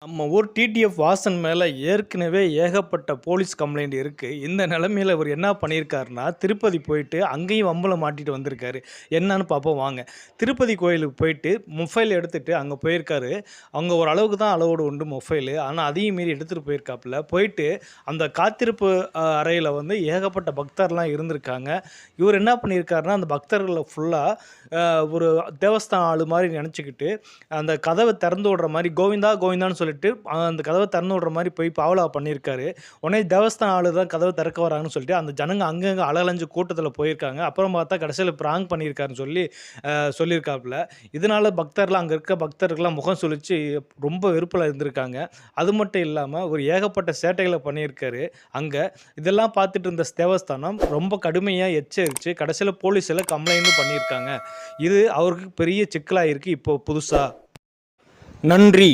நம்ம ஊர் டிடிஎஃப் வாசன் மேலே ஏற்கனவே ஏகப்பட்ட போலீஸ் கம்ப்ளைண்ட் இருக்குது. இந்த நிலைமையில் இவர் என்ன பண்ணியிருக்காருன்னா, திருப்பதி போயிட்டு அங்கேயும் வம்பல மாட்டிட்டு வந்திருக்காரு. என்னன்னு பார்ப்போம் வாங்க. திருப்பதி கோயிலுக்கு போயிட்டு மொபைல் எடுத்துகிட்டு அங்கே போயிருக்காரு. அங்கே ஒரு அளவுக்கு தான் அளவோடு உண்டு மொபைலு. ஆனால் அதையும் மீறி எடுத்துகிட்டு போயிருக்காப்புல. போயிட்டு அந்த காத்திருப்பு அறையில் வந்து ஏகப்பட்ட பக்தர்லாம் இருந்திருக்காங்க. இவர் என்ன பண்ணியிருக்காருன்னா, அந்த பக்தர்களை ஃபுல்லாக ஒரு தேவஸ்தான ஆளு மாதிரி நினச்சிக்கிட்டு அந்த கதவை திறந்து விடுற மாதிரி கோவிந்தா கோவிந்தான்னு சொல்லிட்டு அந்த கதவை திறந்து விடுற மாதிரி போய் பாவலா பண்ணியிருக்காரு. உடனே தேவஸ்தான ஆளு தான் கதவை திறக்க வராங்கன்னு சொல்லிட்டு அந்த ஜனங்க அங்கங்கே அலஞ்சு கூட்டத்தில் போயிருக்காங்க. அப்புறம் பார்த்தா கடைசியில் ப்ராங்க் பண்ணியிருக்காருன்னு சொல்லி சொல்லியிருக்காப்புல. இதனால பக்தர்லாம் அங்கே இருக்க பக்தர்கள்லாம் முகம் சுழிச்சு ரொம்ப வெறுப்பில் இருந்திருக்காங்க. அது மட்டும் இல்லாமல் ஒரு ஏகப்பட்ட சேட்டைகளை பண்ணியிருக்காரு அங்கே. இதெல்லாம் பார்த்துட்டு இருந்த தேவஸ்தானம் ரொம்ப கடுமையாக எச்சரித்து கடைசியில் போலீஸில் கம்ப்ளைண்ட்டும் பண்ணியிருக்காங்க. இது அவருக்கு பெரிய சிக்கலாக இருக்குது இப்போ புதுசாக. நன்றி.